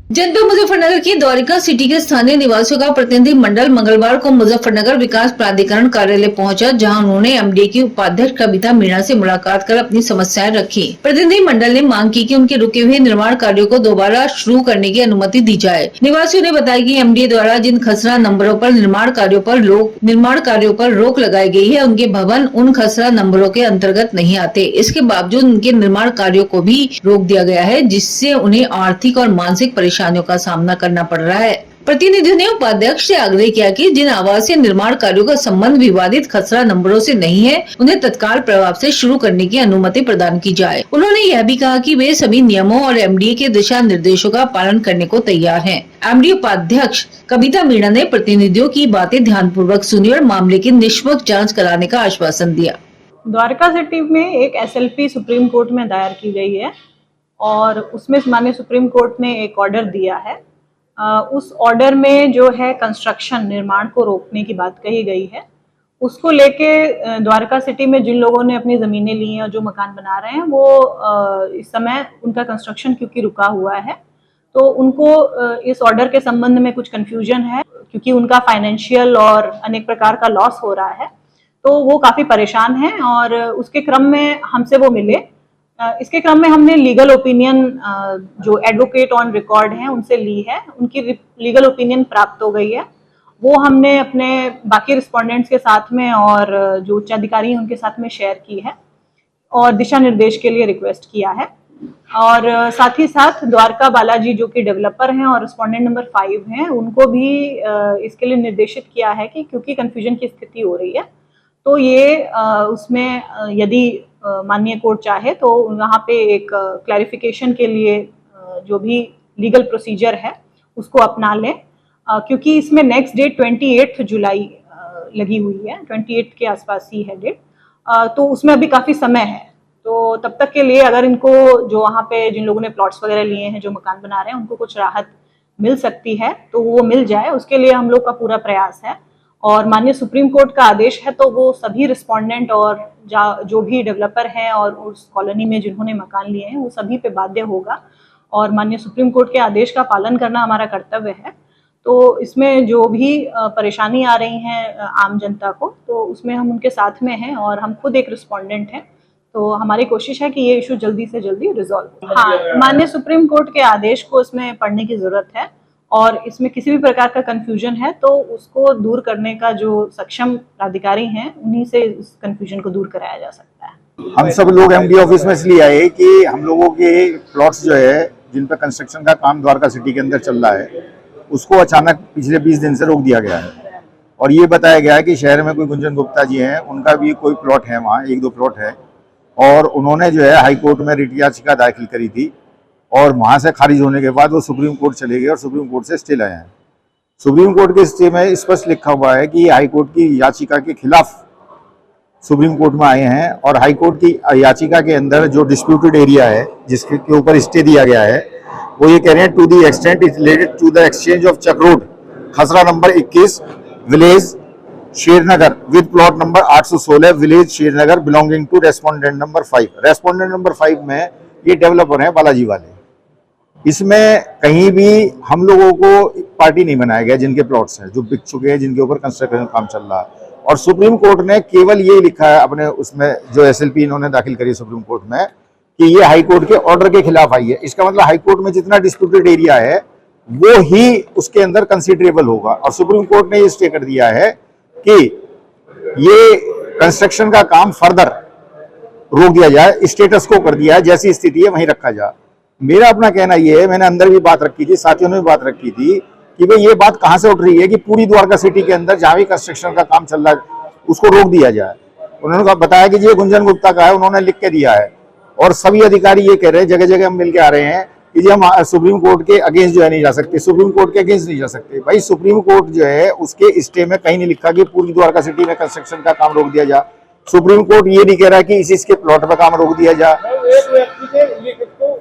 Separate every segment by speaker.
Speaker 1: जनपद मुजफ्फरनगर की द्वारिका सिटी के स्थानीय निवासियों का प्रतिनिधि मंडल मंगलवार को मुजफ्फरनगर विकास प्राधिकरण कार्यालय पहुंचा, जहां उन्होंने एमडीए की उपाध्यक्ष कविता मीणा से मुलाकात कर अपनी समस्याएं रखी। प्रतिनिधि मंडल ने मांग की कि उनके रुके हुए निर्माण कार्यों को दोबारा शुरू करने की अनुमति दी जाए। निवासियों ने बताया कि एमडीए द्वारा जिन खसरा नंबरों पर निर्माण कार्यों पर रोक लगाई गई है, उनके भवन उन खसरा नंबरों के अंतर्गत नहीं आते। इसके बावजूद उनके निर्माण कार्यों को भी रोक दिया गया है, जिससे उन्हें आर्थिक और मानसिक परेशानियों का सामना करना पड़ रहा है। प्रतिनिधियों ने उपाध्यक्ष से आग्रह किया कि जिन आवासीय निर्माण कार्यों का संबंध विवादित खसरा नंबरों से नहीं है, उन्हें तत्काल प्रभाव से शुरू करने की अनुमति प्रदान की जाए। उन्होंने यह भी कहा कि वे सभी नियमों और एमडीए के दिशा निर्देशों का पालन करने को तैयार हैं। एमडीए उपाध्यक्ष कविता मीणा ने प्रतिनिधियों की बातें ध्यानपूर्वक सुनी और मामले की निष्पक्ष जाँच कराने का आश्वासन दिया।
Speaker 2: द्वारका सिटी में एक एसएलपी सुप्रीम कोर्ट में दायर की गई है और उसमें माननीय सुप्रीम कोर्ट ने एक ऑर्डर दिया है। उस ऑर्डर में जो है कंस्ट्रक्शन निर्माण को रोकने की बात कही गई है। उसको लेके द्वारका सिटी में जिन लोगों ने अपनी ज़मीनें ली हैं और जो मकान बना रहे हैं, वो इस समय उनका कंस्ट्रक्शन क्योंकि रुका हुआ है, तो उनको इस ऑर्डर के संबंध में कुछ कन्फ्यूजन है, क्योंकि उनका फाइनेंशियल और अनेक प्रकार का लॉस हो रहा है, तो वो काफ़ी परेशान हैं। और उसके क्रम में हमसे वो मिले। इसके क्रम में हमने लीगल ओपिनियन जो एडवोकेट ऑन रिकॉर्ड हैं उनसे ली है। उनकी लीगल ओपिनियन प्राप्त हो गई है। वो हमने अपने बाकी रिस्पोंडेंट्स के साथ में और जो उच्चाधिकारी हैं उनके साथ में शेयर की है और दिशा निर्देश के लिए रिक्वेस्ट किया है। और साथ ही साथ द्वारका बालाजी जो कि डेवलपर हैं और रिस्पोंडेंट नंबर 5 हैं, उनको भी इसके लिए निर्देशित किया है कि क्योंकि कन्फ्यूजन की स्थिति हो रही है, तो ये उसमें यदि माननीय कोर्ट चाहे तो वहाँ पे एक क्लैरिफिकेशन के लिए जो भी लीगल प्रोसीजर है उसको अपना लें, क्योंकि इसमें नेक्स्ट डेट 28 जुलाई लगी हुई है। 28 के आसपास ही है डेट, तो उसमें अभी काफ़ी समय है। तो तब तक के लिए अगर इनको जो वहाँ पे जिन लोगों ने प्लॉट्स वगैरह लिए हैं, जो मकान बना रहे हैं, उनको कुछ राहत मिल सकती है तो वो मिल जाए, उसके लिए हम लोग का पूरा प्रयास है। और माननीय सुप्रीम कोर्ट का आदेश है तो वो सभी रिस्पोंडेंट और जो भी डेवलपर हैं और उस कॉलोनी में जिन्होंने मकान लिए हैं, वो सभी पे बाध्य होगा और माननीय सुप्रीम कोर्ट के आदेश का पालन करना हमारा कर्तव्य है। तो इसमें जो भी परेशानी आ रही हैं आम जनता को, तो उसमें हम उनके साथ में हैं और हम खुद एक रिस्पोंडेंट हैं। तो हमारी कोशिश है कि ये इशू जल्दी से जल्दी रिजॉल्व हो। हाँ, माननीय सुप्रीम कोर्ट के आदेश को इसमें पढ़ने की ज़रूरत है और इसमें किसी भी प्रकार का कंफ्यूजन है तो उसको दूर करने का जो सक्षम अधिकारी हैं, उन्हीं से इस कंफ्यूजन को दूर कराया जा सकता है।
Speaker 3: हम सब लोग एमडीए ऑफिस में इसलिए आए कि हम लोगों के प्लॉट्स जो है जिन पर कंस्ट्रक्शन का काम द्वारका सिटी के अंदर चल रहा है, उसको अचानक पिछले 20 दिन से रोक दिया गया है और ये बताया गया है कि शहर में कोई गुंजन गुप्ता जी हैं, उनका भी कोई प्लॉट है, वहाँ 1-2 प्लॉट है और उन्होंने जो है हाई कोर्ट में रिट याचिका दाखिल करी थी और वहाँ से खारिज होने के बाद वो सुप्रीम कोर्ट चले गए और सुप्रीम कोर्ट से स्टे लाए हैं। सुप्रीम कोर्ट के स्टे में स्पष्ट लिखा हुआ है कि हाई कोर्ट की याचिका के खिलाफ सुप्रीम कोर्ट में आए हैं और हाई कोर्ट की याचिका के अंदर जो डिस्प्यूटेड एरिया है जिसके ऊपर स्टे दिया गया है, वो ये कह रहे हैं to the extent is related to the exchange of Chak road, khasra number 21, village Shernagar with plot number 816, village Shernagar belonging to respondent number 5। Respondent number 5 में ये डेवलपर हैं बालाजी वाले। इसमें कहीं भी हम लोगों को पार्टी नहीं बनाया गया जिनके प्लॉट्स हैं, जो बिक चुके हैं, जिनके ऊपर कंस्ट्रक्शन काम चल रहा है। और सुप्रीम कोर्ट ने केवल ये लिखा है अपने उसमें जो एसएलपी इन्होंने दाखिल करी सुप्रीम कोर्ट में कि ये हाई कोर्ट के ऑर्डर के खिलाफ आई है। इसका मतलब हाई कोर्ट में जितना डिस्प्यूटेड एरिया है वो ही उसके अंदर कंसिडरेबल होगा और सुप्रीम कोर्ट ने ये स्टे कर दिया है कि ये कंस्ट्रक्शन का काम फर्दर रोक दिया जाए, स्टेटस को कर दिया है, जैसी स्थिति है वहीं रखा जाए। मेरा अपना कहना ये है, मैंने अंदर भी बात रखी थी, साथियों ने भी बात रखी थी कि भाई ये बात कहां से उठ रही है कि पूरी द्वारका सिटी के अंदर जहां भी कंस्ट्रक्शन का काम चल रहा है उसको रोक दिया जाए। उन्होंने बताया कि ये गुंजन गुप्ता का है, उन्होंने लिख के दिया है और सभी अधिकारी ये कह रहे हैं, जगह जगह हम मिल के आ रहे हैं कि जी हम सुप्रीम कोर्ट के अगेंस्ट जो है नहीं जा सकते, सुप्रीम कोर्ट के अगेंस्ट नहीं जा सकते। भाई सुप्रीम कोर्ट जो है उसके स्टे में कहीं नहीं लिखा कि पूरी द्वारका सिटी में कंस्ट्रक्शन का काम रोक दिया जाए। सुप्रीम कोर्ट ये नहीं कह रहा कि इसके प्लॉट पर काम रोक दिया जाए।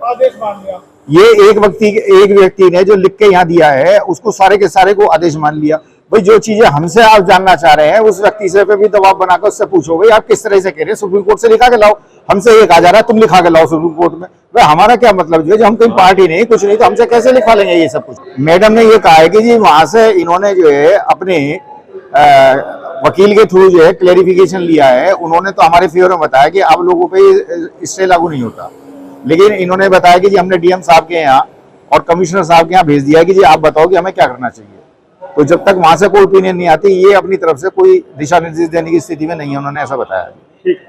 Speaker 4: आदेश मान लिया,
Speaker 3: ये एक व्यक्ति ने जो लिख के यहाँ दिया है उसको सारे के सारे को आदेश मान लिया। भाई जो चीजें हमसे आप जानना चाह रहे हैं उस व्यक्ति से पे भी दबाव बनाकर उससे पूछो भाई आप किस तरह से कह रहे हैं, सुप्रीम कोर्ट से लिखा के लाओ। हमसे ये कहा जा रहा है तुम लिखा के लाओ सुप्रीम कोर्ट में, भाई हमारा क्या मतलब जो है, हम कोई पार्टी नहीं कुछ नहीं, तो हमसे कैसे लिखवा लेंगे ये सब कुछ। मैडम ने ये कहा है कि जी वहां से इन्होंने जो है अपने वकील के थ्रू जो है क्लेरिफिकेशन लिया है। उन्होंने तो हमारे फेवर में बताया कि आप लोगों पे स्टे लागू नहीं होता, लेकिन इन्होंने बताया कि जी हमने डीएम साहब के यहाँ और कमिश्नर साहब के यहाँ भेज दिया कि जी आप बताओ कि हमें क्या करना चाहिए। तो जब तक वहां से कोई ओपिनियन नहीं आती, ये अपनी तरफ से कोई दिशा निर्देश देने की स्थिति में नहीं है, उन्होंने ऐसा बताया।